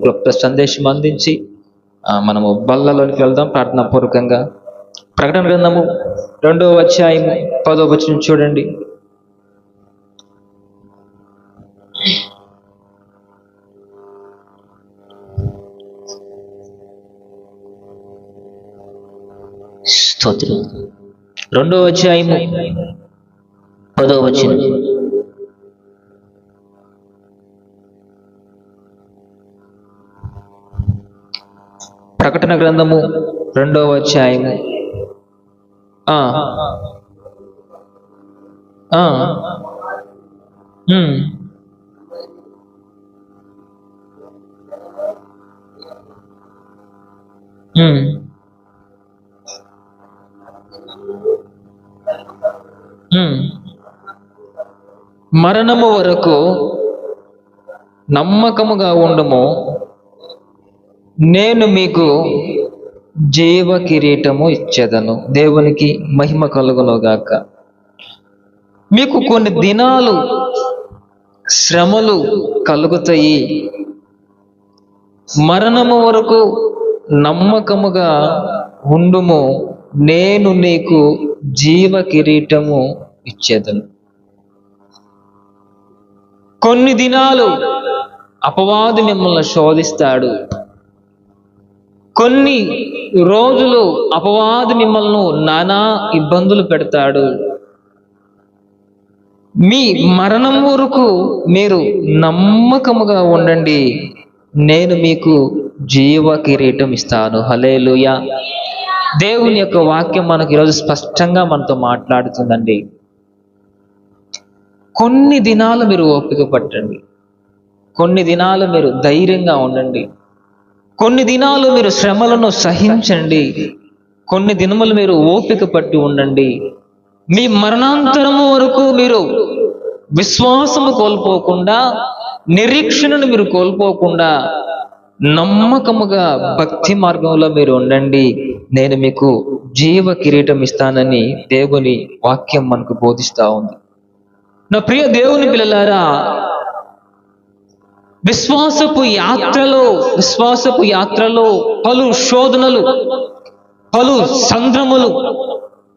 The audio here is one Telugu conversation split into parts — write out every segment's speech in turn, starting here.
క్లుప్త సందేశం అందించి మనము బల్లలోనికి వెళ్దాం ప్రార్థనా పూర్వకంగా. ప్రకటన గ్రంథము 2వ అధ్యాయము 10వ వచనం చూడండి. స్తోత్రం. 2వ అధ్యాయము 10వ వచనం. ప్రకటన గ్రంథము 2వ అధ్యాయము మరణము వరకు నమ్మకముగా ఉండము, నేను మీకు జీవ కిరీటము ఇచ్చేదను. దేవునికి మహిమ కలుగునుగాక. మీకు కొన్ని దినాలు శ్రమలు కలుగుతాయి. మరణము వరకు నమ్మకముగా ఉండుము, నేను నీకు జీవ కిరీటము ఇచ్చేదను. కొన్ని దినాలు అపవాది మిమ్మల్ని శోధిస్తాడు. కొన్ని రోజులు అపవాది మిమ్మల్ని నానా ఇబ్బందులు పెడతాడు. మీ మరణం వరకు మీరు నమ్మకముగా ఉండండి, నేను మీకు జీవ కిరీటం ఇస్తాను. హల్లెలూయా. దేవుని యొక్క వాక్యం మనకు ఈరోజు స్పష్టంగా మనతో మాట్లాడుతుందండి. కొన్ని దినాలు మీరు ఓపిక పట్టండి, కొన్ని దినాలు మీరు ధైర్యంగా ఉండండి, కొన్ని దినాలు మీరు శ్రమలను సహించండి, కొన్ని దినములు మీరు ఓపిక పట్టి ఉండండి. మీ మరణాంతరము వరకు మీరు విశ్వాసము కోల్పోకుండా, నిరీక్షణను మీరు కోల్పోకుండా నమ్మకముగా భక్తి మార్గంలో మీరు ఉండండి, నేను మీకు జీవ కిరీటం ఇస్తానని దేవుని వాక్యం మనకు బోధిస్తూ ఉంది. నా ప్రియ దేవుని పిల్లలారా, విశ్వాసపు యాత్రలో పలు శోధనలు, పలు సంద్రములు,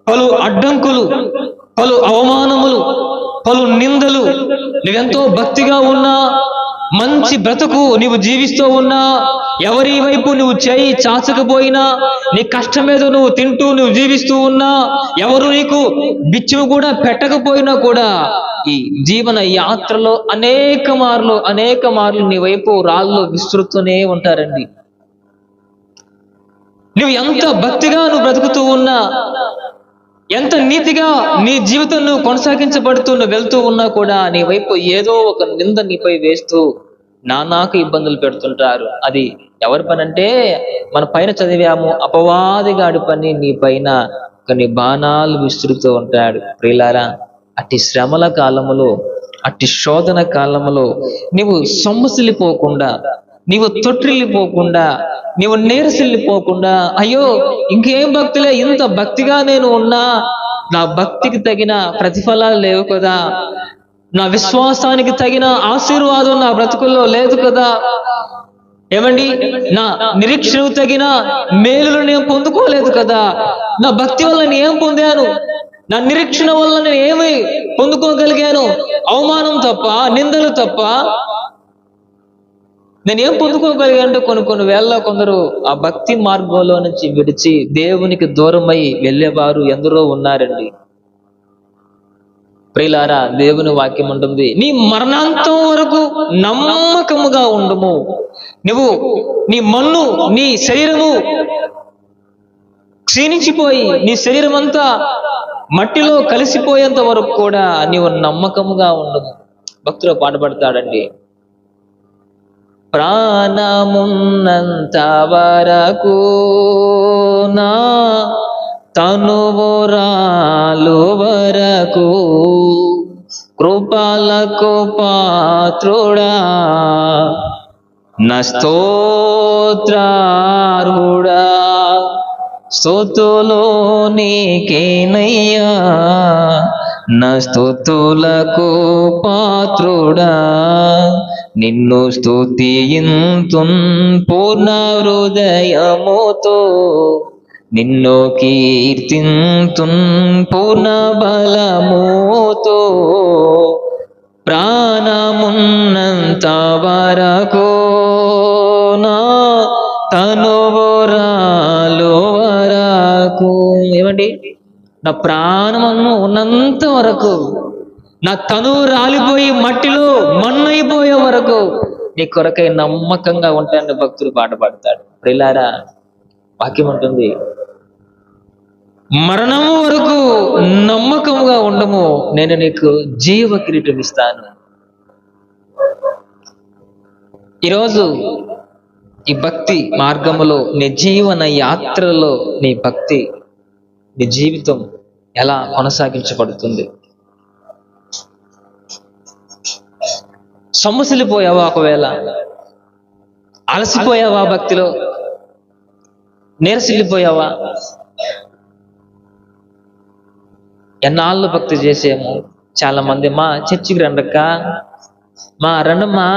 పలు అడ్డంకులు, పలు అవమానములు, పలు నిందలు, నువ్వెంతో భక్తిగా ఉన్నా, మంచి బ్రతుకు నీవు జీవిస్తూ ఉన్నా, ఎవరి వైపు నువ్వు చేయి చాచకపోయినా, నీ కష్టమేదో నువ్వు తింటూ నువ్వు జీవిస్తూ ఉన్నా, ఎవరు నీకు బిచ్చును కూడా పెట్టకపోయినా కూడా ఈ జీవన యాత్రలో అనేక మార్లు నీ వైపు రాళ్ళు విసురుతూనే ఉంటారండి. నువ్వు ఎంత భక్తిగా నువ్వు బ్రతుకుతూ ఉన్నా, ఎంత నీతిగా నీ జీవితం నువ్వు కొనసాగించబడుతూ నువ్వు వెళ్తూ ఉన్నా కూడా నీ వైపు ఏదో ఒక నింద నీపై వేస్తూ నానాకు ఇబ్బందులు పెడుతుంటారు. అది ఎవరి పని అంటే, మన పైన చదివాము, అపవాదిగాడి పని నీ పైన కొన్ని బాణాలు విసురుతూ ఉంటాడు. ప్రియులారా, అట్టి శ్రమల కాలములో, అట్టి శోధన కాలములో నీవు సొమ్మసిల్లిపోకుండా, నీవు తొట్టిల్లిపోకుండా, నీవు నీరసిల్లిపోకుండా, అయ్యో ఇంకేం భక్తులే, ఇంత భక్తిగా నేను ఉన్నా నా భక్తికి తగిన ప్రతిఫలాలు లేవు కదా, నా విశ్వాసానికి తగిన ఆశీర్వాదం నా బ్రతుకుల్లో లేదు కదా, ఏమండి నా నిరీక్షణకు తగిన మేలులు నేను పొందుకోలేదు కదా, నా భక్తి వల్ల నేను ఏం పొందాను, నా నిరీక్షణ వల్ల నేను ఏమి పొందుకోగలిగాను? అవమానం తప్ప, నిందలు తప్ప నేనేం పొందుకోగలిగానంటే కొన్ని వేళ కొందరు ఆ భక్తి మార్గంలో నుంచి విడిచి దేవునికి దూరమై వెళ్ళేవారు ఎందరో ఉన్నారండి. ప్రియులారా, దేవుని వాక్యం ఉంటుంది, నీ మరణాంతం వరకు నమ్మకముగా ఉండము. నువ్వు నీ మన్ను, నీ శరీరము క్షీణించిపోయి నీ శరీరం అంతా మట్టిలో కలిసిపోయేంత వరకు కూడా నీవు నమ్మకముగా ఉండము. భక్తులు పాట పాడతాడండి, ప్రాణమున్నంత వరకు నా తనువురాలు వరకు కృపలకు పాత్రుడా, నా స్తోత్రార్హుడా, స్తుతులు నీకేనయ్యా, నా స్తుతులకు పాత్రుడా, నిన్ను స్తుతింతున్ పూర్ణ హృదయముతో, నిన్ను కీర్తింతున్ పూర్ణ బలముతో, ప్రాణమున్నంత వరకు నా తనువురాలు వరకు. ఏమండి? నా ప్రాణము ఉన్నంత వరకు, నా తనువు రాలిపోయి మట్టిలో మన్నైపోయే వరకు నీ కొరకై నమ్మకంగా ఉంటానని భక్తుడు పాట పాడతాడు. ప్రియులారా, వాక్యం ఉంటుంది, మరణము వరకు నమ్మకముగా ఉండము, నేను నీకు జీవ కిరీటం ఇస్తాను. ఈరోజు ఈ భక్తి మార్గములో, నీ జీవన యాత్రలో నీ భక్తి, నీ జీవితం ఎలా కొనసాగించబడుతుంది? సొమ్మసిల్లిపోయావా? ఒకవేళ అలసిపోయావా? భక్తిలో నీరసిల్లిపోయావా? ఎన్నాళ్ళు భక్తి చేసాము. చాలా మంది, మా చర్చికి రండక్క, మా రండమ్మా,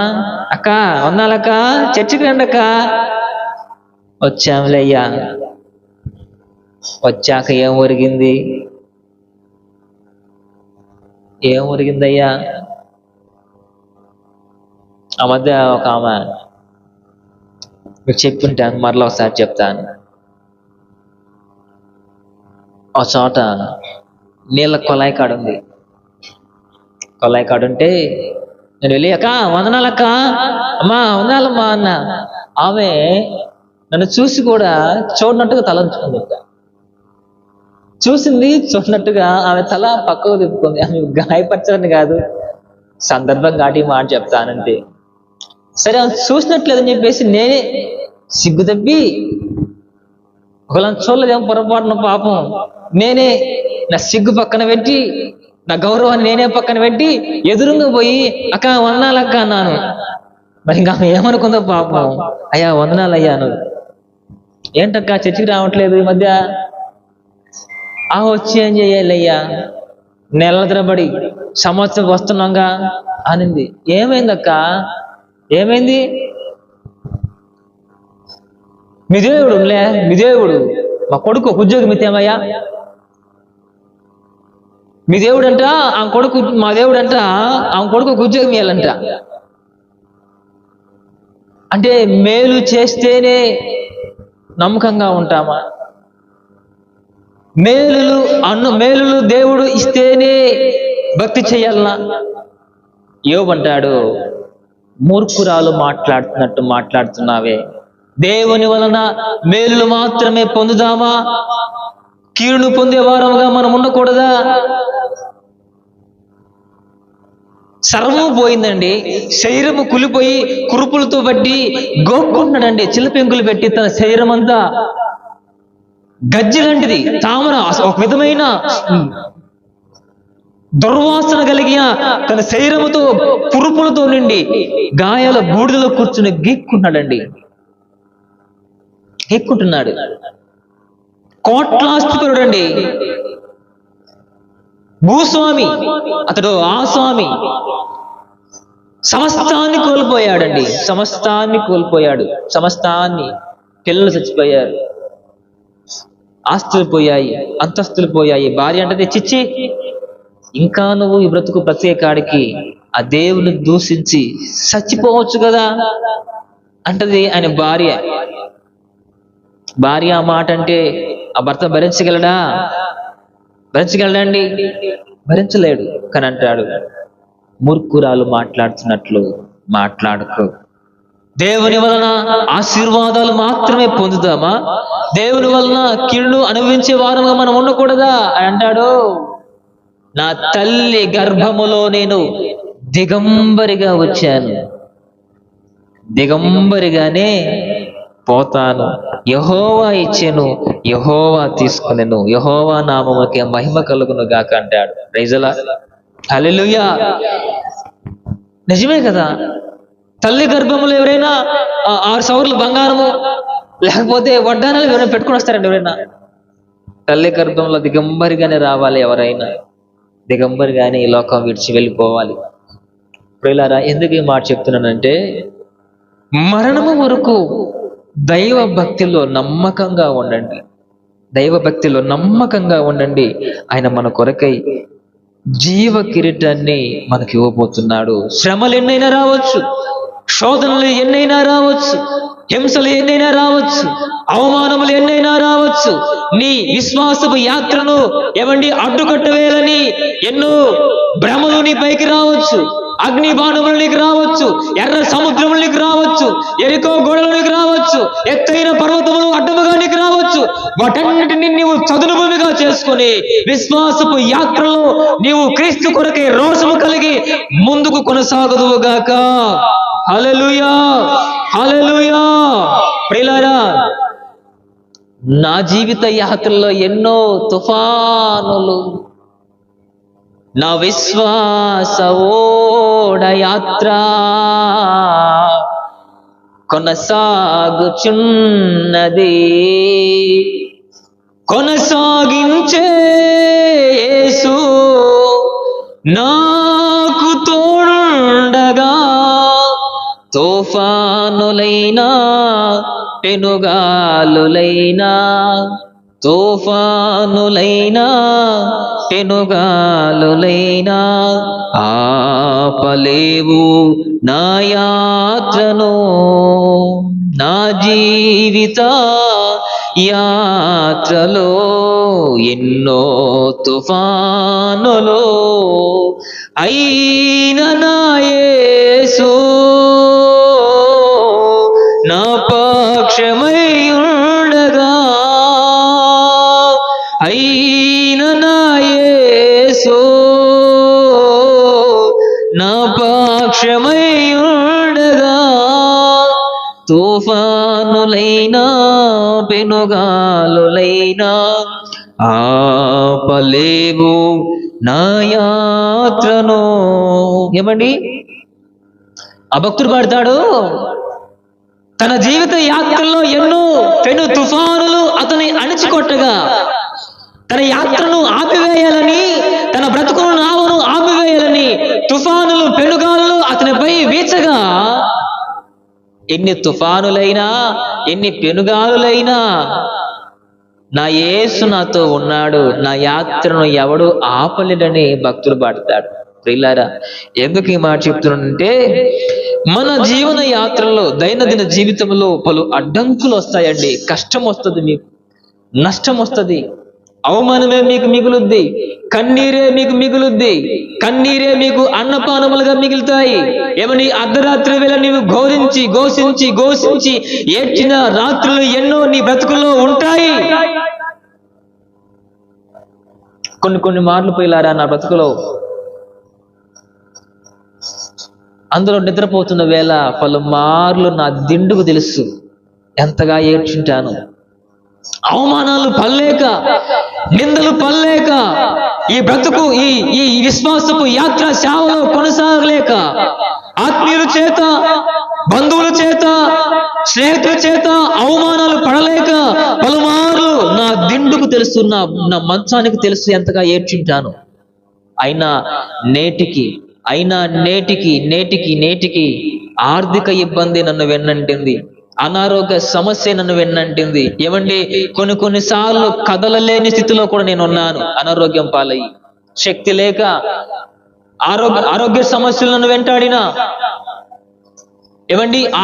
అక్క వందాలక్క, చర్చికి రండక్క. వచ్చాములే అయ్యా. వచ్చాక ఏం ఒరిగింది? ఏం ఒరిగిందయ్యా? ఆ మధ్య ఒక ఆమె, మీకు చెప్పుంటాను, మరలా ఒకసారి చెప్తాను. ఆ చోట నీళ్ళ కొలాయి కాడుంది. కొలాయి కాడుంటే నేను వెళ్ళి, అక్క వందనాలక్క, అమ్మా వందనాలమ్మా అన్న. ఆమె నన్ను చూసి కూడా చూడనట్టుగా తలంచుకుంది. చూసింది చూడనట్టుగా ఆమె తల పక్కకు తిప్పుకుంది. ఆమె గాయపరచని కాదు, సందర్భం కాటి మాట చెప్తానంటే. సరే, ఆమె చూసినట్లేదని చెప్పేసి నేనే సిగ్గు తప్పి, ఒకవేళ చూడలేదేమో పొరపాటున పాపం, నేనే నా సిగ్గు పక్కన పెట్టి, నా గౌరవాన్ని నేనే పక్కన పెట్టి ఎదురుగా పోయి, అక్క వందనాలక్క అన్నాను. మరి ఇంకా ఆమె ఏమనుకుందో పాపం. అయ్యా వందనాలు అయ్యాను. ఏంటక్క చర్చికి రావట్లేదు ఈ మధ్య? వచ్చి ఏం చేయాలి అయ్యా, నెలల తరబడి సంవత్సరం వస్తున్నాగా అనింది. ఏమైందక్క? ఏమైంది? మీ దేవుడు మీ దేవుడు మా కొడుకు ఉద్యోగం ఇతేమయ్యా, మీ దేవుడు అంట ఆ కొడుకు, మా దేవుడు అంట ఆ కొడుకు ఉద్యోగం ఇవ్వాలంట. అంటే మేలు చేస్తేనే నమ్మకంగా ఉంటామా? మేలులు దేవుడు ఇస్తేనే భక్తి చెయ్యాలనా? యోబు అంటాడు, మూర్ఖురాలు మాట్లాడుతున్నట్టు మాట్లాడుతున్నావే. దేవుని వలన మేలులు మాత్రమే పొందుదామా? కీడును పొందే వారముగా మనం ఉండకూడదా? సర్వము పోయిందండి. శరీరము కులిపోయి కురుపులతో బట్టి గోక్కుంటున్నాడండి. చిల్లపెంకులు పెట్టి తన శరీరం అంతా గజ్జి లాంటిది, తామర, ఒక విధమైన దుర్వాసన కలిగిన తన శరీరముతో కురుపులతో నిండి గాయాల బూడిదలో కూర్చుని గీక్కుంటున్నాడండి. గీక్కుంటున్నాడు. కోట్లాస్తిపరుడండి, భూస్వామి అతడు, ఆ స్వామి సమస్తాన్ని కోల్పోయాడండి. సమస్తాన్ని కోల్పోయాడు. సమస్తాన్ని, పిల్లలు చచ్చిపోయారు, ఆస్తులు పోయాయి, అంతస్తులు పోయాయి. భార్య అంటే చిచ్చి, ఇంకా నువ్వు ఈ బ్రతుకు ప్రత్యేకాడికి ఆ దేవుని దూషించి చచ్చిపోవచ్చు కదా అంటది ఆయన భార్య. భార్య ఆ మాట అంటే ఆ భర్త భరించగలడండి? భరించలేడు. కానీ అంటాడు, మూర్ఖురాలు మాట్లాడుతున్నట్లు మాట్లాడుకో. దేవుని వలన ఆశీర్వాదాలు మాత్రమే పొందుదామా? దేవుని వలన కీడును అనుభవించే వారంగా మనం ఉండకూడదా అని అంటాడు. నా తల్లి గర్భములో నేను దిగంబరిగా వచ్చాను, దిగంబరిగానే పోతాను. యెహోవా ఇచ్చెను, యెహోవా తీసుకునేను, యెహోవా నామముకే మహిమ కలుగును గాక అంటాడు. ప్రైజలా, హల్లెలూయా. నిజమే కదా. తల్లి గర్భములో ఎవరైనా 6 సవర్లు బంగారము లేకపోతే వడ్డానాలు ఎవరైనా పెట్టుకుని వస్తారండి? ఎవరైనా తల్లి గర్భంలో దిగంబరిగానే రావాలి. ఎవరైనా దిగంబరిగానే ఈ లోకం విడిచి వెళ్ళిపోవాలి. ప్రియులారా, ఎందుకు ఈ మాట చెప్తున్నానంటే, మరణము వరకు దైవ భక్తిలో నమ్మకంగా ఉండండి. దైవ భక్తిలో నమ్మకంగా ఉండండి. ఆయన మన కొరకై జీవ కిరీటాన్ని మనకి ఇవ్వబోతున్నాడు. శ్రమలు ఎన్నైనా రావచ్చు, శోధనలు ఎన్నైనా రావచ్చు, హింసలు ఎన్నైనా రావచ్చు, అవమానములు ఎన్నైనా రావచ్చు. నీ విశ్వాసపు యాత్రను అడ్డుకట్టవేయాలని ఎన్నో భ్రమలు నీ పైకి రావచ్చు, అగ్ని బాణములు నీకు రావచ్చు, ఎర్ర సముద్రములు నీకు రావచ్చు, ఎరికో గోడలు నీకు రావచ్చు, ఎత్తైన పర్వతములు అడ్డముగా నీకు రావచ్చు. వాటన్నిటిని నీవు చదును భూమిగా చేసుకుని విశ్వాసపు యాత్రలో నీవు క్రీస్తు కొరకే రోషము కలిగి ముందుకు కొనసాగదువుగాక. హల్లెలూయా, హల్లెలూయా. ప్రియులారా, నా జీవిత యాత్రలో ఎన్నో తుఫానులు, నా విశ్వాస ఓడయాత్ర కొనసాగుచున్నది. కొనసాగించే యేసు నాకు తోడుండగా, తుఫానులైనా పెనుగాలులైనా, తుఫానులైనా పెనుగాలులైనా ఆపలేవు నా యాత్రను. నా జీవిత యాత్రలో ఎన్నో తుఫానులు అయిన నా యేసు నా పక్షమై ఉండగా, అయిన నా యేసు నా పక్షమై ఉండగా, తుఫానులైనా పెనుగాలులైనా ఆపలేవు నా యాత్రను. ఆ భక్తుడు పాడతాడు, తన జీవిత యాత్రలో ఎన్నో పెను తుఫానులు అతని అణిచికొట్టగా, తన యాత్రను ఆపివేయాలని, తన బ్రతుకును నావను ఆపివేయాలని తుఫానులు పెనుగాలు అతనిపై వీచగా, ఎన్ని తుఫానులైనా ఎన్ని పెనుగాలులైనా నా యేసు నాతో ఉన్నాడు, నా యాత్రను ఎవడు ఆపలేడని భక్తుడు పాడతాడు. ప్రియులారా, ఎందుకు ఈ మాట చెప్తున్నానంటే, మన జీవన యాత్రలో దైనందిన జీవితంలో పలు అడ్డంకులు వస్తాయండి. కష్టం వస్తుంది, మీకు నష్టం వస్తుంది, అవమానమే మీకు మిగులుద్ది, కన్నీరే మీకు మిగులుద్ది, కన్నీరే మీకు అన్నపానములుగా మిగులుతాయి. అర్ధరాత్రి వేళ నీవు ఘోషించి ఏడ్చిన రాత్రులు ఎన్నో నీ బ్రతుకుల్లో ఉంటాయి. కొన్ని మార్లు పోయిలారా నా బ్రతుకులో, అందులో నిద్రపోతున్న వేళ పలుమార్లు నా దిండుకు తెలుసు ఎంతగా ఏడ్చుంటాను. అవమానాలు పల్లేక, నిందలు పల్లేక, ఈ బ్రతుకు ఈ విశ్వాసపు యాత్ర సేవలో కొనసాగలేక, ఆత్మీయుల చేత, బంధువుల చేత, స్నేహితుల చేత అవమానాలు పడలేక పలుమార్లు నా దిండుకు తెలుసు, నా మంచానికి తెలుసు ఎంతగా ఏడ్చుంటాను. అయినా నేటికి ఆర్థిక ఇబ్బంది నన్ను వెన్నంటింది, అనారోగ్య సమస్య నన్ను వెన్నంటింది. కొన్నిసార్లు కదలలేని స్థితిలో కూడా నేను ఉన్నాను. అనారోగ్యం పాలయ్యి, శక్తి లేక, ఆరోగ్య సమస్యలు నన్ను వెంటాడినా,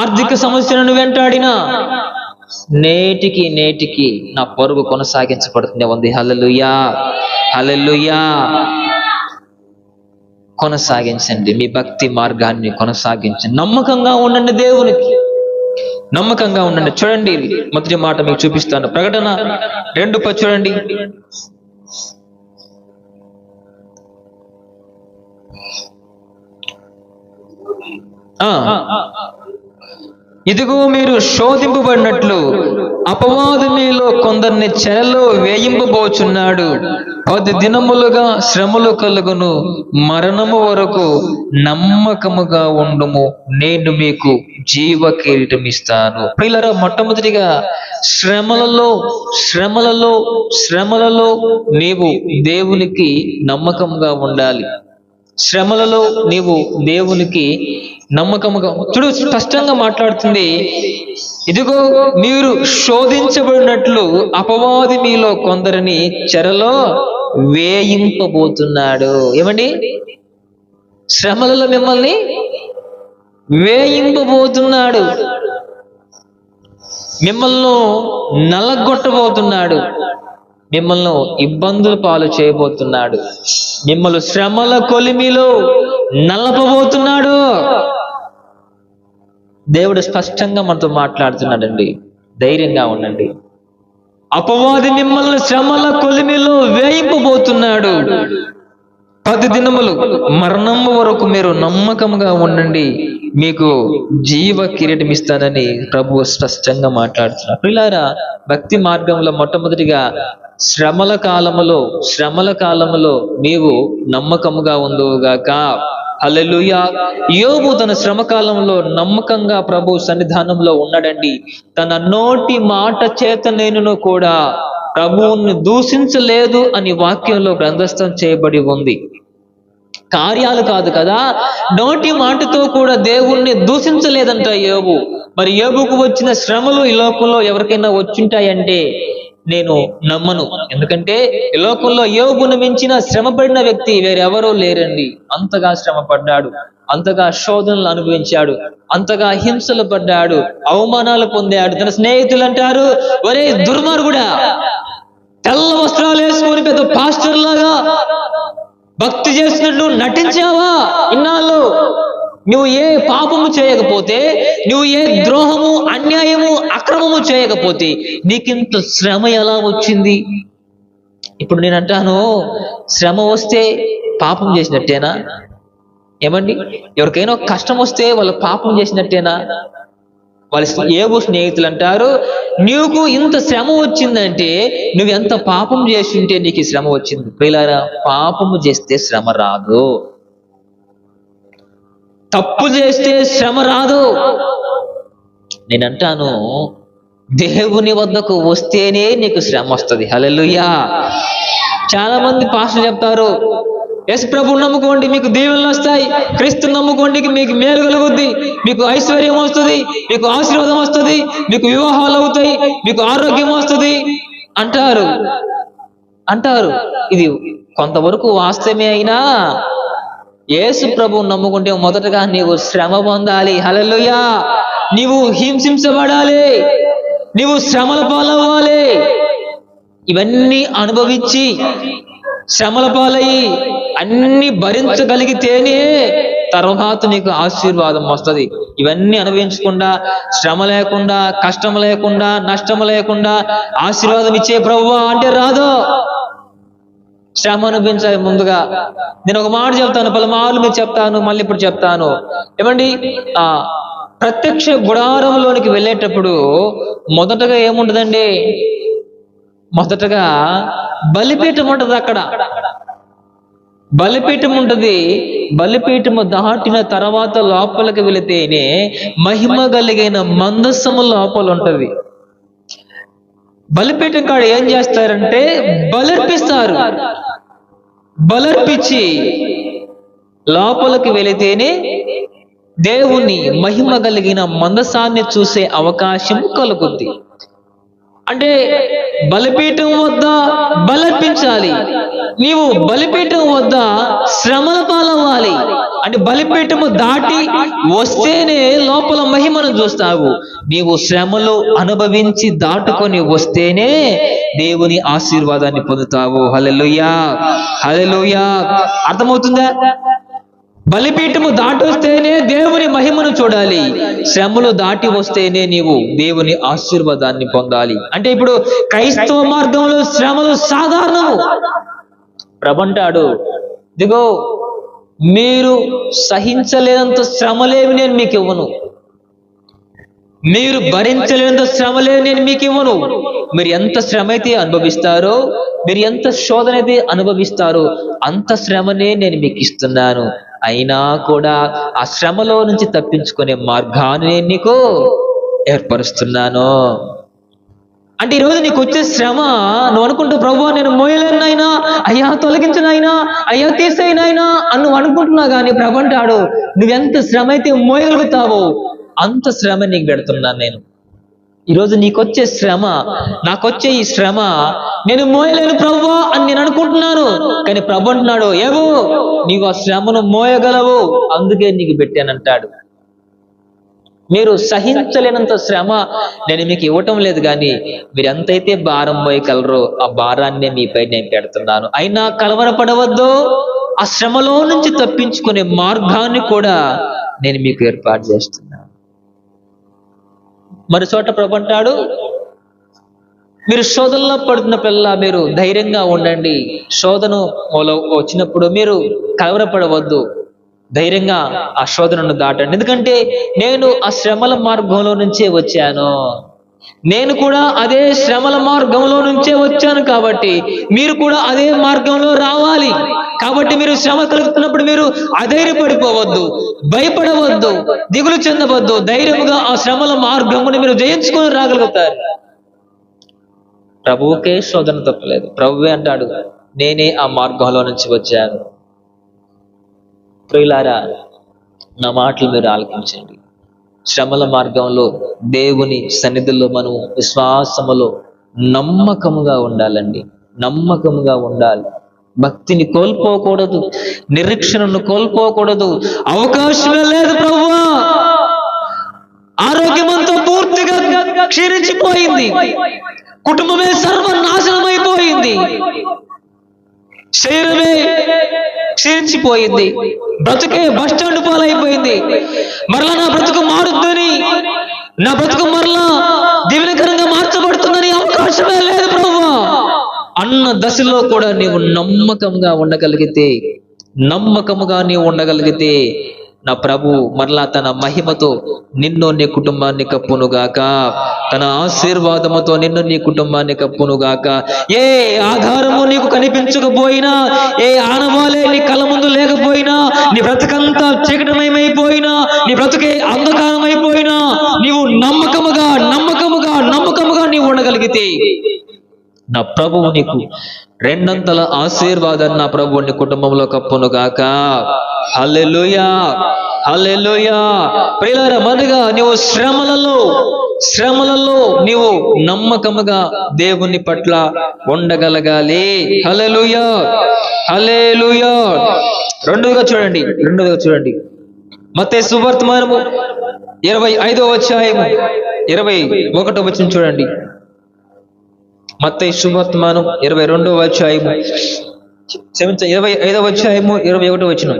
ఆర్థిక సమస్యలను వెంటాడినా, నేటికి నా పరుగు కొనసాగించబడుతుంది ఉంది. హల్లెలూయా, హల్లెలూయా. కొనసాగించండి, మీ భక్తి మార్గాన్ని కొనసాగించండి. నమ్మకంగా ఉండండి, దేవునికి నమ్మకంగా ఉండండి. చూడండి, మొదటి మాట మీకు చూపిస్తాను. ప్రకటన 2 చూడండి. ఇదిగో మీరు శోధింపబడినట్లు అపవాది మీలో కొందరిని చెరలో వేయింపబోచున్నాడు. 10 దినములుగా శ్రమలు కలుగును, మరణము వరకు నమ్మకముగా ఉండుము, నేను మీకు జీవ కిరీటం ఇస్తాను. ప్రియులారా, మొట్టమొదటిగా శ్రమలలో నీవు దేవునికి నమ్మకంగా ఉండాలి. శ్రమలలో నీవు దేవునికి నమ్మకముగా చూడు, స్పష్టంగా మాట్లాడుతుంది. ఇదిగో మీరు శోధించబడినట్లు అపవాది మీలో కొందరిని చెరలో వేయింపబోతున్నాడు. ఏమండి? శ్రమలలో మిమ్మల్ని వేయింపబోతున్నాడు, మిమ్మల్ని నలగొట్టబోతున్నాడు, మిమ్మల్ని ఇబ్బందుల పాలు చేయబోతున్నాడు, మిమ్మల్ని శ్రమల కొలిమిలో నలపబోతున్నాడు. దేవుడు స్పష్టంగా మనతో మాట్లాడుతున్నాడండి. ధైర్యంగా ఉండండి. అపవాది మిమ్మల్ని శ్రమల కొలిమిలో వేయింపబోతున్నాడు. 10 దినములు మరణము వరకు మీరు నమ్మకంగా ఉండండి, మీకు జీవ కిరీటం ఇస్తానని ప్రభు స్పష్టంగా మాట్లాడుతున్నారు. ప్రియులారా, భక్తి మార్గంలో మొట్టమొదటిగా శ్రమల కాలములో నీవు నమ్మకముగా ఉందువుగాక. హల్లెలూయా. యోబు తన శ్రమ కాలంలో నమ్మకంగా ప్రభు సన్నిధానంలో ఉన్నాడండి. తన నోటి మాట చేత నేను కూడా ప్రభువుని దూషించలేదు అని వాక్యంలో గ్రంథస్థం చేయబడి ఉంది. కార్యాలు కాదు కదా, నోటి మాటతో కూడా దేవుణ్ణి దూషించలేదంట యోబు. మరి యోబుకు వచ్చిన శ్రమలు ఈ లోకంలో ఎవరికైనా వచ్చింటాయంటే నేను నమ్మను. ఎందుకంటే ఈ లోకంలో యోబును మించిన శ్రమపడిన వ్యక్తి వేరెవరూ లేరండి. అంతగా శ్రమ పడ్డాడు, అంతగా శోధనలు అనుభవించాడు, అంతగా హింసలు పడ్డాడు, అవమానాలు పొందాడు. తన స్నేహితులు అంటారు, ఒరే దుర్మార్గుడా, తెల్ల వస్త్రాలు వేసుకొని పెద్ద పాస్టర్ లాగా భక్తి చేసినట్లు నటించావా? ఇన్నాళ్ళు నువ్వు ఏ పాపము చేయకపోతే, నువ్వు ఏ ద్రోహము, అన్యాయము, అక్రమము చేయకపోతే నీకింత శ్రమ ఎలా వచ్చింది? ఇప్పుడు నేను అంటాను, శ్రమ వస్తే పాపం చేసినట్టేనా? ఏమండి? ఎవరికైనా కష్టం వస్తే వాళ్ళు పాపం చేసినట్టేనా? వాళ్ళ యోబు స్నేహితులు అంటారు, నీకు ఇంత శ్రమ వచ్చిందంటే నువ్వు ఎంత పాపం చేసి ఉంటే నీకు ఈ శ్రమ వచ్చింది. ప్రియులారా, పాపము చేస్తే శ్రమ రాదు, తప్పు చేస్తే శ్రమ రాదు. నేనంటాను, దేవుని వద్దకు వస్తేనే నీకు శ్రమ వస్తుంది. హల్లెలూయా. చాలా మంది పాస్టర్లు చెప్తారు, యేసు ప్రభువు నమ్ముకోండి మీకు దీవెనలు వస్తాయి, క్రీస్తు నమ్ముకోండి మీకు మేలు కలుగుద్ది, మీకు ఐశ్వర్యం వస్తుంది, మీకు ఆశీర్వాదం వస్తుంది, మీకు వివాహాలు అవుతాయి, మీకు ఆరోగ్యం వస్తుంది అంటారు. ఇది కొంతవరకు వాస్తవమే అయినా యేసు ప్రభువు నమ్ముకుంటే మొదటగా నీవు శ్రమ పొందాలి. హల్లెలూయా. నీవు హింసించబడాలి, నీవు శ్రమల పాలవ్వాలి. ఇవన్నీ అనుభవించి శ్రమల పాలయ్యి అన్ని భరించగలిగితేనే తర్వాత నీకు ఆశీర్వాదం వస్తుంది. ఇవన్నీ అనుభవించకుండా, శ్రమ లేకుండా, కష్టం లేకుండా, నష్టం లేకుండా ఆశీర్వాదం ఇచ్చే ప్రభువా అంటే రాదు. శ్రమ అనుభవించాలి ముందుగా. నేను ఒక మాట చెప్తాను, పలుమార్లు మీరు చెప్తాను, మళ్ళీ ఇప్పుడు చెప్తాను. ఏమండి? ప్రత్యక్ష గుడారంలోనికి వెళ్ళేటప్పుడు మొదటగా ఏముంటదండి? మొదటగా బలిపీఠం ఉంటది. అక్కడ బలిపీఠం ఉంటది. బలిపీఠము దాటిన తర్వాత లోపలికి వెళితేనే మహిమ కలిగిన మందస్సము లోపల ఉంటది. బలిపీఠం కాడ ఏం చేస్తారంటే బలర్పిస్తారు. బలర్పించి లోపలికి వెళితేనే దేవుని మహిమ కలిగిన మందసాన్ని చూసే అవకాశం కలుగుద్ది. అంటే బలిపీఠం వద్ద బలర్పించాలి, నీవు బలిపీఠం వద్ద శ్రమల పాలవ్వాలి. అంటే బలిపీఠము దాటి వస్తేనే లోపల మహిమను చూస్తావు. నీవు శ్రమలు అనుభవించి దాటుకొని వస్తేనే దేవుని ఆశీర్వాదాన్ని పొందుతావు. హల్లెలూయా, హల్లెలూయా. అర్థమవుతుందా? బలిపీఠము దాటి వస్తేనే దేవుని మహిమను చూడాలి, శ్రమలు దాటి వస్తేనే నీవు దేవుని ఆశీర్వాదాన్ని పొందాలి. అంటే ఇప్పుడు క్రైస్తవ మార్గంలో శ్రమలు సాధారణము. ప్రభంటాడు, ఇదిగో మీరు సహించలేనంత శ్రమలేవి నేను మీకు ఇవ్వను, మీరు భరించలేనంత శ్రమలేవి నేను మీకు ఇవ్వను. మీరు ఎంత శ్రమ అయితే అనుభవిస్తారో, మీరు ఎంత శోధన అయితే అనుభవిస్తారో అంత శ్రమనే నేను మీకు ఇస్తున్నాను. అయినా కూడా ఆ శ్రమలో నుంచి తప్పించుకునే మార్గాన్ని నేను నీకు ఏర్పరుస్తున్నాను. అంటే ఈరోజు నీకు వచ్చే శ్రమ నువ్వు అనుకుంటావు, ప్రభువా నేను మోయలేనైనా, అయ్యా తొలగించనైనా, అయ్యా తీసేయనైనా అని నువ్వు అనుకుంటున్నావు. కానీ ప్రభు అంటాడు, నువ్వెంత శ్రమ అయితే మోయగలుగుతావో అంత శ్రమ నీకు పెడుతున్నాను నేను. ఈరోజు నీకొచ్చే శ్రమ, నాకొచ్చే ఈ శ్రమ నేను మోయలేను ప్రభువా అని నేను అనుకుంటున్నాను. కానీ ప్రభు అంటున్నాడు, ఏవో నీవు ఆ శ్రమను మోయగలవు, అందుకే నీకు పెట్టానంటాడు. మీరు సహించలేనంత శ్రమ నేను మీకు ఇవ్వటం లేదు, కానీ మీరు ఎంతైతే భారం మోయగలరో ఆ భారాన్ని మీపై నేను పెడుతున్నాను. అయినా కలవరపడవద్దు, ఆ శ్రమలో నుంచి తప్పించుకునే మార్గాన్ని కూడా నేను మీకు ఏర్పాటు చేస్తున్నాను. మరి చోట ప్రభు అంటాడు, మీరు శోధనలో పడుతున్న పిల్ల మీరు ధైర్యంగా ఉండండి. శోధన వచ్చినప్పుడు మీరు కలవరపడవద్దు, ధైర్యంగా ఆ శోధనను దాటండి. ఎందుకంటే నేను ఆ శ్రమల మార్గంలో నుంచే వచ్చాను, నేను కూడా అదే శ్రమల మార్గంలో నుంచే వచ్చాను. కాబట్టి మీరు కూడా అదే మార్గంలో రావాలి. కాబట్టి మీరు శ్రమ కలుగుతున్నప్పుడు మీరు అధైర్యపడిపోవద్దు, భయపడవద్దు, దిగులు చెందవద్దు. ధైర్యముగా ఆ శ్రమల మార్గముని మీరు జయించుకొని రాగలుగుతారు. ప్రభువుకే శోధన తప్పలేదు. ప్రభువే అంటాడు, నేనే ఆ మార్గంలో నుంచి వచ్చాను. ప్రియులారా, నా మాటలు మీరు ఆలకించండి. శ్రమల మార్గంలో దేవుని సన్నిధిలో మనం విశ్వాసములో నమ్మకముగా ఉండాలండి, నమ్మకముగా ఉండాలి. భక్తిని కోల్పోకూడదు, నిరీక్షణను కోల్పోకూడదు. అవకాశమే లేదు ప్రభువా, ఆరోగ్యమంతా పూర్తిగా క్షీణించిపోయింది, కుటుంబమే సర్వనాశనమైపోయింది, శరీరమే క్షీణించిపోయింది, బ్రతుకే బస్టాండ్ పాలైపోయింది, మరలా నా బ్రతుకు మారుద్దని, నా బ్రతుకు మరలా దీవెనకరంగా మార్చబడుతుందని అవకాశమే లేదు ప్రభువా అన్న దశలో కూడా నీవు నమ్మకంగా ఉండగలిగితే నా ప్రభు మరలా తన మహిమతో నిన్ను నీ కుటుంబాన్ని కప్పునుగాక, తన ఆశీర్వాదముతో నిన్ను నీ కుటుంబాన్ని కప్పునుగాక. ఏ ఆధారము నీకు కనిపించకపోయినా, ఏ ఆనవాలే నీ కళ్ళ ముందు లేకపోయినా, నీ బ్రతుకంతా చీకటమయమైపోయినా, నీ బ్రతుకే అంధకారమైపోయినా, నీవు నమ్మకముగా నీవు ఉండగలిగితే నా ప్రభువు నీకు రెండంతల ఆశీర్వాదాన్ని నా ప్రభువు నీ కుటుంబంలో కప్పునుగాక. హల్లెలూయా, హల్లెలూయా. ప్రియులారా, మొదటగా నీవు శ్రమలలో నీవు నమ్మకముగా దేవుని పట్ల ఉండగలగాలి. హల్లెలూయా, హల్లెలూయా. రెండోదిగా చూడండి మత్తయి సువార్తమానము 25వ అధ్యాయము 21వ వచనం చూడండి. మత్తయి సువార్తమానం 22వ అధ్యాయము 25వ అధ్యాయము 21వ వచనం.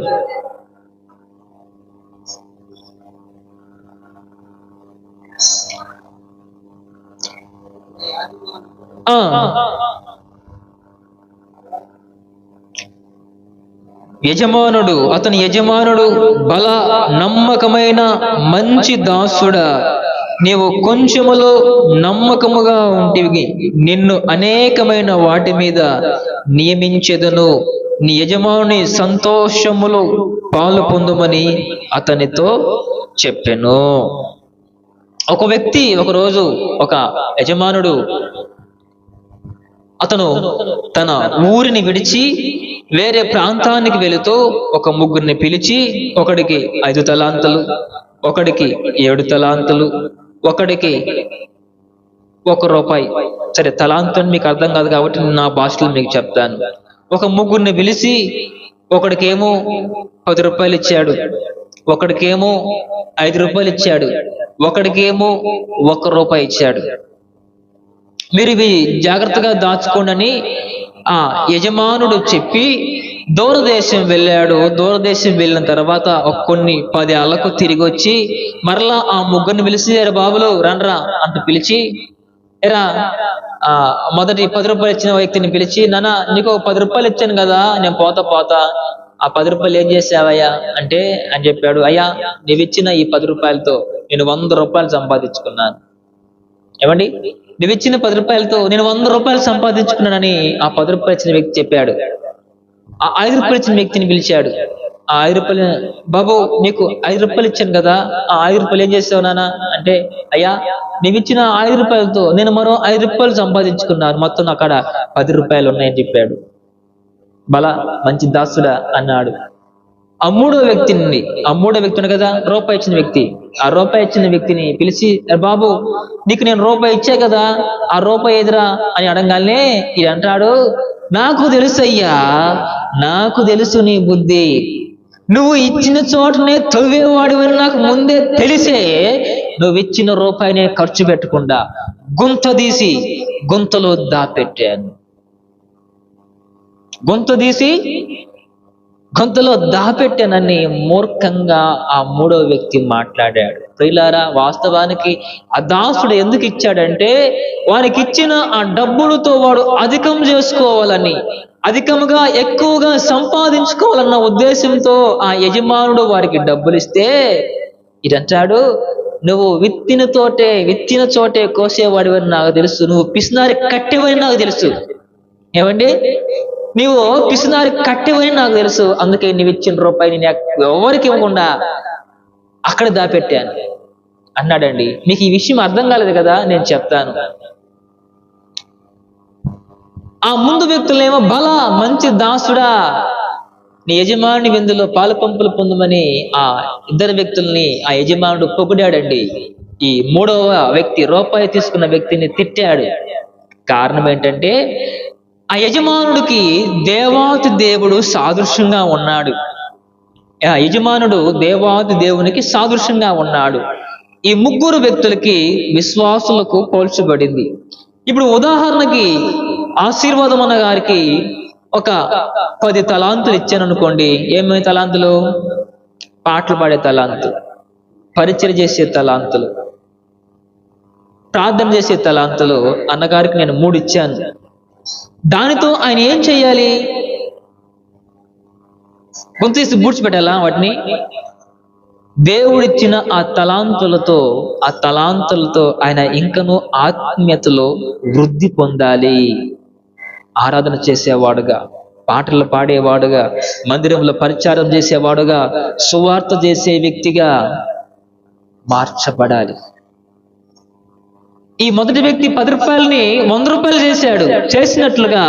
అతని యజమానుడు బల నమ్మకమైన మంచి దాసుడా, నీవు కొంచెములో నమ్మకముగా ఉంటివి, నిన్ను అనేకమైన వాటి మీద నియమించెదను, నీ యజమానుని సంతోషములో పాలు పొందుమని అతనితో చెప్పెను. ఒక వ్యక్తి ఒకరోజు, ఒక యజమానుడు, అతను తన ఊరిని విడిచి వేరే ప్రాంతానికి వెళుతూ ఒక ముగ్గురిని పిలిచి, ఒకడికి 5 తలాంతులు, ఒకడికి 7 తలాంతులు, ఒకడికి ₹1. సరే, తలాంతం మీకు అర్థం కాదు కాబట్టి నా భాషలో మీకు చెప్తాను. ఒక ముగ్గురిని పిలిచి ఒకడికేమో ₹10 ఇచ్చాడు, ఒకడికేమో ₹5 ఇచ్చాడు, ఒకడికేమో ₹1 ఇచ్చాడు. మీరు ఇవి జాగ్రత్తగా దాచుకోండి ఆ యజమానుడు చెప్పి దూరదేశం వెళ్ళాడు. దూరదేశం వెళ్ళిన తర్వాత కొన్ని 10 ఏళ్లకు తిరిగి వచ్చి మరలా ఆ ముగ్గురిని పిలిచి, ఎరా బాబులు రండ్రా అంటూ పిలిచి, ఎరా మొదటి ₹10 ఇచ్చిన వ్యక్తిని పిలిచి, నాన్న నీకు ₹10 ఇచ్చాను కదా, నేను పోతా ఆ ₹10 ఏం చేసావయ్యా అంటే అని చెప్పాడు. అయ్యా, నీవిచ్చిన ఈ ₹10 నేను ₹100 సంపాదించుకున్నాను. ఏమండి, నువ్విచ్చిన ₹10 నేను ₹100 సంపాదించుకున్నానని ఆ ₹10 ఇచ్చిన వ్యక్తి చెప్పాడు. ఆ ₹5 ఇచ్చిన వ్యక్తిని పిలిచాడు. ఆ ఆ 5 రూపాయలు, బాబు నీకు 5 రూపాయలు ఇచ్చాను కదా, ఆ 5 రూపాయలు ఏం చేసావు నాన్న అంటే, అయ్యా నీవు ఇచ్చిన 5 రూపాయలతో నేను మరో 5 రూపాయలు సంపాదించుకున్నాను, మొత్తం అక్కడ 10 రూపాయలు ఉన్నాయని చెప్పాడు. బల మంచి దాసుడా అన్నాడు. ఆ మూడో వ్యక్తి ఉంది కదా, రూపాయి ఇచ్చిన వ్యక్తి, ఆ రూపాయి ఇచ్చిన వ్యక్తిని పిలిచి, బాబు నీకు నేను రూపాయి ఇచ్చా కదా, ఆ రూపాయి ఎదురా అని అడగానే ఇది అంటాడు, నాకు తెలుసు అయ్యా, నాకు తెలుసు నీ బుద్ధి, నువ్వు ఇచ్చిన చోటనే తవ్వేవాడివని నాకు ముందే తెలిసే నువ్వు ఇచ్చిన రూపాయినే ఖర్చు పెట్టకుండా గుంత తీసి గుంతలో దాపెట్టాను, గొంతులో దాపెట్టానని మూర్ఖంగా ఆ మూడో వ్యక్తి మాట్లాడాడు. ప్రియులారా, వాస్తవానికి ఆ దాసుడు ఎందుకు ఇచ్చాడంటే, వానికి ఇచ్చిన ఆ డబ్బులతో వాడు అధికం చేసుకోవాలని, అధికంగా ఎక్కువగా సంపాదించుకోవాలన్న ఉద్దేశంతో ఆ యజమానుడు వారికి డబ్బులు ఇస్తే ఇదంటాడు, నువ్వు విత్తిన చోటే కోసేవాడివని నాకు తెలుసు, నువ్వు పిసినారి కట్టేవని నాకు తెలుసు. ఏమండి, నీవు పిసినారి కట్టేవని నాకు తెలుసు, అందుకే నీవు ఇచ్చిన రూపాయి నేను ఎవరికి ఇవ్వకుండా అక్కడ దాపెట్టాను అన్నాడండి. మీకు ఈ విషయం అర్థం కాలేదు కదా, నేను చెప్తాను. ఆ ముందు వ్యక్తులేమో బల మంచి దాసుడా, నీ యజమాని విందులో పాలు పంపులు పొందమని ఆ ఇద్దరు వ్యక్తుల్ని ఆ యజమానుడు పొగిడాడండి. ఈ మూడవ వ్యక్తి రూపాయి తీసుకున్న వ్యక్తిని తిట్టాడు. కారణం ఏంటంటే, ఆ యజమానుడికి దేవాతి దేవుడు సాదృశ్యంగా ఉన్నాడు. ఆ యజమానుడు దేవాతి దేవునికి సాదృశ్యంగా ఉన్నాడు. ఈ ముగ్గురు వ్యక్తులకి విశ్వాసులకు పోల్చబడింది. ఇప్పుడు ఉదాహరణకి ఆశీర్వాదం అన్న గారికి ఒక 10 తలాంతులు ఇచ్చాను అనుకోండి. ఏమేమి తలాంతులు? పాటలు పాడే తలాంతు, పరిచయం చేసే తలాంతులు, ప్రార్థన చేసే తలాంతులు అన్నగారికి నేను 3 ఇచ్చాను. దానితో ఆయన ఏం చెయ్యాలి? గుంతేసి బూడ్చిపెట్టాలా వాటిని? దేవుడిచ్చిన ఆ తలాంతులతో ఆయన ఇంకనూ ఆత్మీయతలో వృద్ధి పొందాలి. ఆరాధన చేసేవాడుగా, పాటలు పాడేవాడుగా, మందిరంలో పరిచారం చేసేవాడుగా, సువార్త చేసే వ్యక్తిగా మార్చబడాలి. ఈ మొదటి వ్యక్తి 10 రూపాయలని 100 రూపాయలు చేసినట్లుగా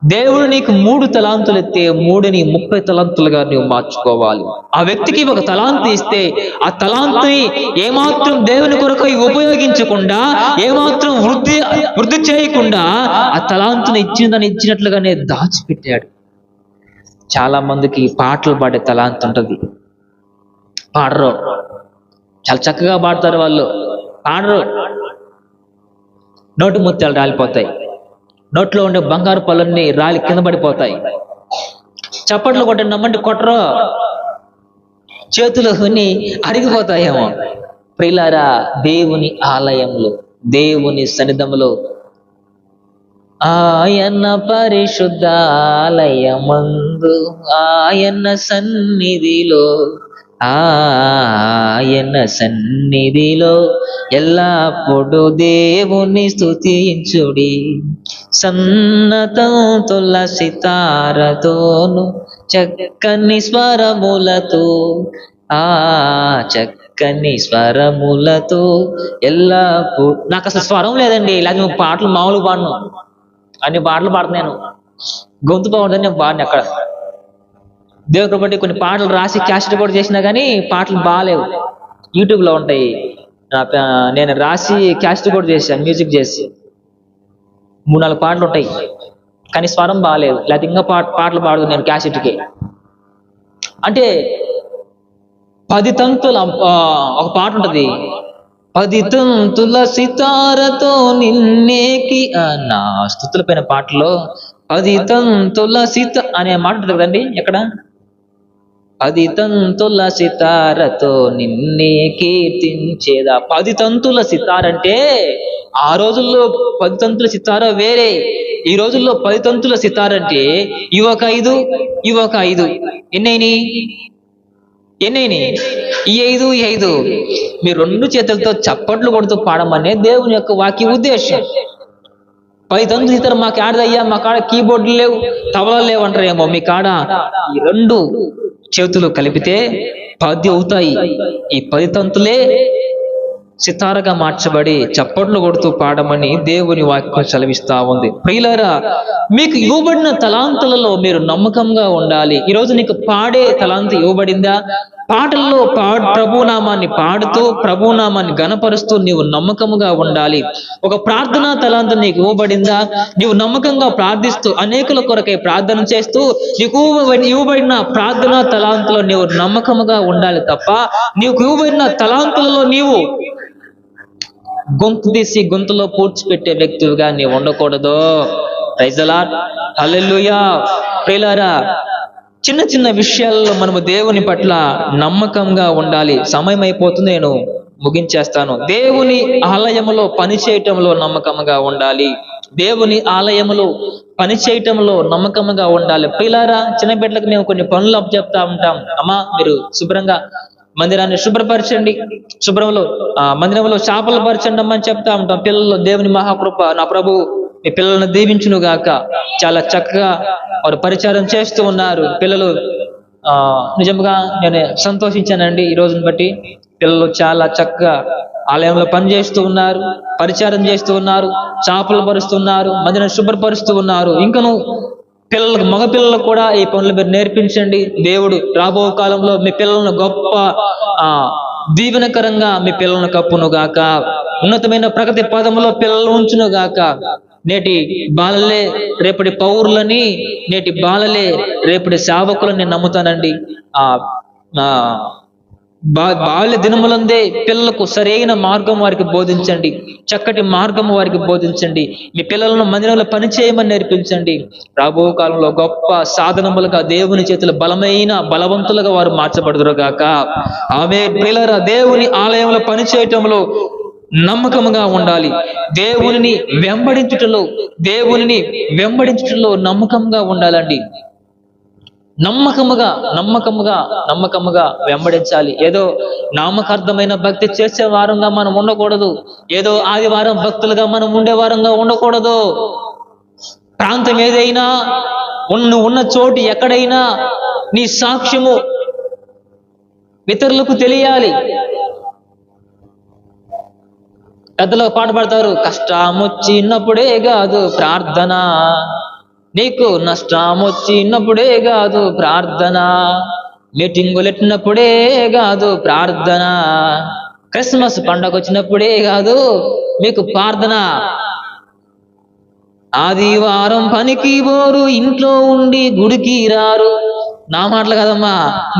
దేవుడు నీకు 3 తలాంతులు ఇస్తే 3ని 30 తలాంతులుగా నువ్వు మార్చుకోవాలి. ఆ వ్యక్తికి 1 తలాంతు ఇస్తే ఆ తలాంతుని ఏమాత్రం దేవుని కొరకు ఉపయోగించకుండా, ఏమాత్రం వృద్ధి చేయకుండా ఆ తలాంతుని ఇచ్చినట్లుగానే దాచిపెట్టాడు. చాలా మందికి పాటలు పాడే తలాంతు ఉంటుంది, పాడరు. చాలా చక్కగా పాడతారు వాళ్ళు, పాడరు. నోటి ముత్యాలు రాలిపోతాయి, నోట్లో ఉండే బంగారు పళ్ళన్నీ రాలి కింద పడిపోతాయి. చప్పట్లు కొట్టండి నమ్మంటే కొట్టరు, చేతులు అరిగిపోతాయేమో. ప్రియులారా, దేవుని ఆలయంలో, దేవుని సన్నిధంలో, ఆయన పరిశుద్ధ ఆలయమందు, ఆయన సన్నిధిలో ఎల్లప్పుడు దేవుని స్తుతించుడి, సన్నతం తులసి తారతోను చక్కని స్వరములతో, చక్కని స్వరములతో ఎల్లప్పుడు. నాకు అసలు స్వరం లేదండి, ఇలాగే పాటలు మామూలు పాడను, అన్ని పాటలు పాడుతున్నాను, గొంతు బాగుంటుంది, నేను పాడిన అక్కడ దేవుడు బట్టి కొన్ని పాటలు రాసి క్యాసెట్ కూడా చేసినా కానీ పాటలు బాగాలేవు. యూట్యూబ్లో ఉంటాయి, నేను రాసి క్యాసెట్ కూడా చేశాను, మ్యూజిక్ చేసి 3-4 పాటలు ఉంటాయి, కానీ స్వరం బాగాలేదు. లేకపోతే ఇంకా పాటలు పాడదు నేను క్యాసెట్కి. అంటే 10 తంతుల ఒక పాట ఉంటుంది, 10 తంతుల సితారతో నిన్నేకి, నా స్తుతుల పైన పాటలో 10 తంతుల అనే మాట ఉంటుంది కదండి. ఎక్కడ? 10 తంతుల సితారతో నిన్నే కీర్తించేదా. 10 తంతుల సితారంటే ఆ రోజుల్లో 10 తంతుల సితార వేరే, ఈ రోజుల్లో 10 తంతుల సితారంటే ఇవొక 5 ఇవొక 5. ఎన్నైని? ఈ 5 మీరు 2 చేతులతో చప్పట్లు కొడుతూ పాడమనే దేవుని యొక్క వాక్య ఉద్దేశం. 10 తంతుల సితార మాకు ఆడదయ్యా, మా కాడ కీబోర్డులు లేవు, తబలాలు లేవు అంటారేమో. మీ కాడ ఈ 2 చేతులు కలిపితే 10 అవుతాయి. ఈ 10 తంతులే సితారగా మార్చబడి చప్పట్లు కొడుతూ పాడమని దేవుని వాక్యం సెలవిస్తా ఉంది. ప్రియులారా, మీకు ఇవ్వబడిన తలాంతులలో మీరు నమ్మకంగా ఉండాలి. ఈరోజు నీకు పాడే తలాంతు ఇవ్వబడిందా? పాటల్లో ప్రభునామాన్ని పాడుతూ ప్రభునామాన్ని గణపరుస్తూ నీవు నమ్మకముగా ఉండాలి. ఒక ప్రార్థనా తలాంతు నీకు ఇవ్వబడిందా? నీవు నమ్మకంగా ప్రార్థిస్తూ అనేకుల కొరకై ప్రార్థన చేస్తూ నీకు ఇవ్వబడిన ప్రార్థనా తలాంతులో నీవు నమ్మకముగా ఉండాలి తప్ప నీకు ఇవ్వబడిన తలాంతులలో నీవు గొంతు తీసి గొంతులో పూడ్చిపెట్టే వ్యక్తిగా నీవు ఉండకూడదు. ప్రైజ్ ది లార్డ్, హల్లెలూయా. ప్రియులారా, చిన్న చిన్న విషయాల్లో మనము దేవుని పట్ల నమ్మకంగా ఉండాలి. సమయం అయిపోతుంది, నేను ముగించేస్తాను. దేవుని ఆలయములో పని చేయటంలో నమ్మకంగా ఉండాలి. దేవుని ఆలయములో పని చేయటంలో నమ్మకంగా ఉండాలి. ప్రియులారా, చిన్న బిడ్డలకు మేము కొన్ని పనులు అప్పచెప్తా ఉంటాం. అమ్మా, మీరు శుభ్రంగా మందిరాన్ని శుభ్రపరచండి, మందిరంలో చేపలు పరచండి అమ్మని చెప్తా ఉంటాం. పిల్లలు దేవుని మహాకృప నా ప్రభు మీ పిల్లలను దీవించును గాక. చాలా చక్కగా వారు పరిచారం చేస్తూ ఉన్నారు. పిల్లలు నిజంగా నేను సంతోషించానండి ఈ రోజుని బట్టి. పిల్లలు చాలా చక్కగా ఆలయంలో పని చేస్తూ ఉన్నారు, పరిచారం చేస్తూ ఉన్నారు, చేపలు పరుస్తున్నారు, మందిరాన్ని శుభ్రపరుస్తూ ఉన్నారు. ఇంకను పిల్లలకు, మగ పిల్లలకు కూడా ఈ పనులు మీరు నేర్పించండి. దేవుడు రాబో కాలంలో మీ పిల్లలను గొప్ప దీవెనకరంగా మీ పిల్లలను కప్పును గాక. ఉన్నతమైన ప్రగతి పదములో పిల్లలు ఉంచును గాక. నేటి బాలలే రేపటి పౌరులని, నేటి బాలలే రేపటి సేవకులని నమ్ముతానండి. బాల్య దినములందే పిల్లలకు సరైన మార్గం వారికి బోధించండి, చక్కటి మార్గం వారికి బోధించండి. మీ పిల్లలను మందిరంలో పనిచేయమని నేర్పించండి. రాబో కాలంలో గొప్ప సాధనములుగా దేవుని చేతులు బలవంతులుగా వారు మార్చబడుదురుగాక. ఆమె పిల్లల దేవుని ఆలయంలో పనిచేయటంలో నమ్మకముగా ఉండాలి. దేవునిని వెంబడించుటలో నమ్మకంగా ఉండాలండి. నమ్మకముగా వెంబడించాలి. ఏదో నామకార్థమైన భక్తి చేసే వారంగా మనం ఉండకూడదు. ఏదో ఆదివారం భక్తులుగా మనం ఉండే వారంగా ఉండకూడదు. ప్రాంతం ఏదైనా, ఉన్న చోటు ఎక్కడైనా నీ సాక్ష్యము ఇతరులకు తెలియాలి. పెద్దలు పాట పాడతారు, కష్టమొచ్చినప్పుడే కాదు ప్రార్థన, నీకు నష్టం వచ్చినప్పుడే కాదు ప్రార్థన, మీటింగులు ఎట్టినప్పుడే కాదు ప్రార్థన, క్రిస్మస్ పండగ వచ్చినప్పుడే కాదు మీకు ప్రార్థన, ఆదివారం పనికి పోరు, ఇంట్లో ఉండి గుడికి రారు. నా మాటలు కదమ్మా,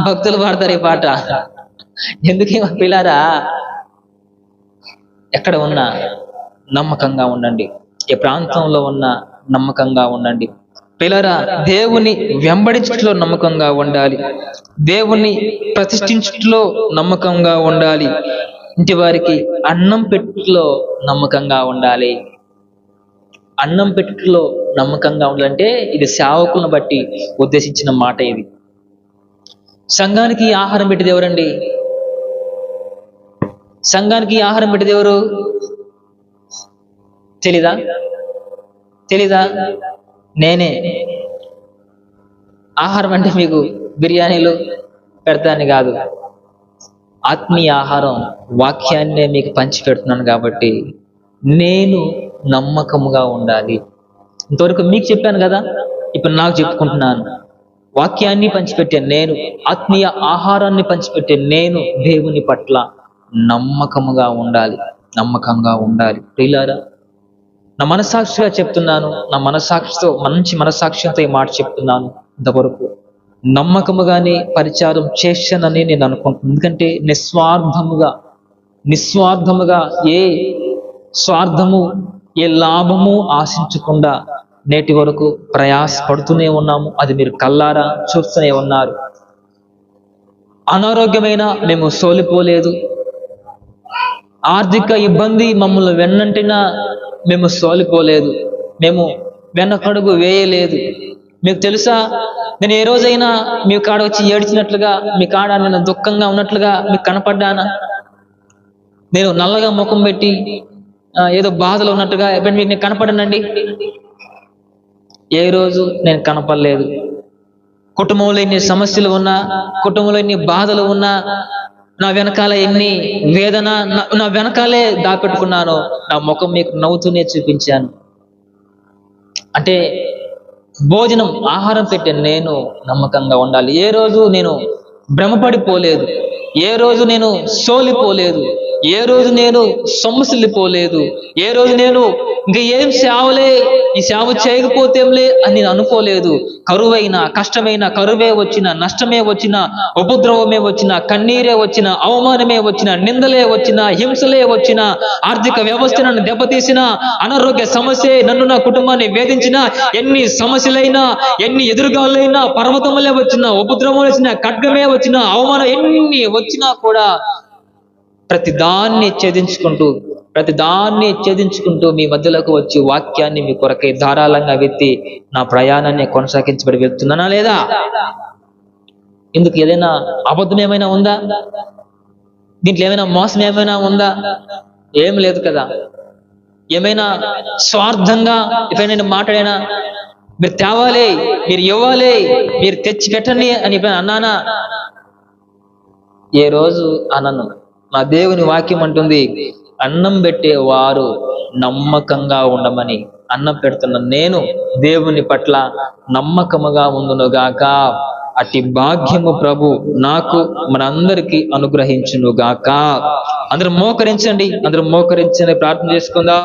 భక్తులు పాడతారు ఈ పాట. ఎందుకేమో పిల్లారా, ఎక్కడ ఉన్నా నమ్మకంగా ఉండండి. ఏ ప్రాంతంలో ఉన్నా నమ్మకంగా ఉండండి. పిల్లరా, దేవుని వెంబడించుటలో నమ్మకంగా ఉండాలి. దేవుని ప్రతిష్ఠించుటలో నమ్మకంగా ఉండాలి. ఇంటి వారికి అన్నం పెట్టుటలో నమ్మకంగా ఉండాలి. అన్నం పెట్టుటలో నమ్మకంగా ఉండాలంటే ఇది సేవకులను బట్టి ఉద్దేశించిన మాట. ఇది సంఘానికి ఆహారం పెట్టేది ఎవరండి? సంఘానికి ఆహారం పెట్టేది ఎవరు? తెలీదా? నేనే. ఆహారం అంటే మీకు బిర్యానీలు పెడతాను కాదు, ఆత్మీయ ఆహారం వాక్యాన్నే మీకు పంచి పెడుతున్నాను కాబట్టి నేను నమ్మకముగా ఉండాలి. ఇంతవరకు మీకు చెప్పాను కదా, ఇప్పుడు నాకు చెప్పుకుంటున్నాను. వాక్యాన్ని పంచిపెట్టే నేను, ఆత్మీయ ఆహారాన్ని పంచిపెట్టే నేను దేవుని పట్ల నమ్మకంగా ఉండాలి. ప్రియులారా, నా మనసాక్షిగా చెప్తున్నాను, నా మనసాక్షితో మంచి మనసాక్షితో ఈ మాట చెప్తున్నాను. ఇంతవరకు నమ్మకముగానే పరిచారం చేశానని నేను అనుకుంటున్నాను. ఎందుకంటే నిస్వార్థముగా ఏ స్వార్థము, ఏ లాభము ఆశించకుండా నేటి వరకు ప్రయాసపడుతూనే ఉన్నాము. అది మీరు కల్లారా చూస్తూనే ఉన్నారు. అనారోగ్యమైన మేము సోలిపోలేదు, ఆర్థిక ఇబ్బంది మమ్మల్ని వెన్నంటినా మేము సోలిపోలేదు, మేము వెనకడుగు వేయలేదు. మీకు తెలుసా, నేను ఏ రోజైనా మీ కాడ వచ్చి ఏడ్చినట్లుగా, మీ కాడ నేను దుఃఖంగా ఉన్నట్లుగా మీకు కనపడ్డానా? నేను నల్లగా ముఖం పెట్టి ఏదో బాధలో ఉన్నట్టుగా మీకు నేను కనపడనండి. ఏ రోజు నేను కనపడలేదు. కుటుంబంలో ఎన్ని సమస్యలు ఉన్నా, కుటుంబంలో ఎన్ని బాధలు ఉన్నా, నా వెనకాల ఎన్ని వేదన నా వెనకాలే దాపెట్టుకున్నాను, నా ముఖం మీకు నవ్వుతూనే చూపించాను. అంటే భోజనం ఆహారం పెట్టే నేను నమ్మకంగా ఉండాలి. ఏ రోజు నేను భ్రమపడిపోలేదు, ఏ రోజు నేను సోలిపోలేదు, ఏ రోజు నేను సొమ్మసిల్లిపోలేదు, ఏ రోజు నేను ఇంక ఏం సేవలే, ఈ సేవ చేయకపోతేంలే అని నేను అనుకోలేదు. కరువైనా కష్టమైన, కరువే వచ్చిన, నష్టమే వచ్చిన, ఉపద్రవమే వచ్చిన, కన్నీరే వచ్చిన, అవమానమే వచ్చిన, నిందలే వచ్చిన, హింసలే వచ్చిన, ఆర్థిక వ్యవస్థ నన్ను దెబ్బతీసిన, అనారోగ్య సమస్య నన్ను నా కుటుంబాన్ని వేధించిన, ఎన్ని సమస్యలైనా, ఎన్ని ఎదురుగాలైనా, పర్వతములే వచ్చిన, ఉపద్రవం వచ్చిన, ఖడ్గమే వచ్చిన, అవమానం ఎన్ని వచ్చినా కూడా ప్రతిదాన్ని ఛేదించుకుంటూ మీ మధ్యలోకి వచ్చి వాక్యాన్ని మీ కొరకై ధారాళంగా వెత్తి నా ప్రయాణాన్ని కొనసాగించబడి వెళ్తున్నానా లేదా? ఇందుకు ఏదైనా అబద్ధం ఏమైనా ఉందా? దీంట్లో ఏమైనా మోసం ఏమైనా ఉందా? ఏం లేదు కదా. ఏమైనా స్వార్థంగా ఎప్పుడైనా మాట్లాడినా, మీరు తేవాలి, మీరు ఇవ్వాలి, మీరు తెచ్చి పెట్టండి అని ఎప్పుడైనా అన్నానా? ఏ రోజు అనను. నా దేవుని వాక్యం అంటుంది, అన్నం పెట్టే వారు నమ్మకంగా ఉండమని. అన్నం పెడుతున్న నేను దేవుని పట్ల నమ్మకముగా ఉండునుగాక. అట్టి భాగ్యము ప్రభు నాకు మనందరికీ అనుగ్రహించునుగాక. అందరూ మోకరించండి, ప్రార్థన చేసుకుందాం.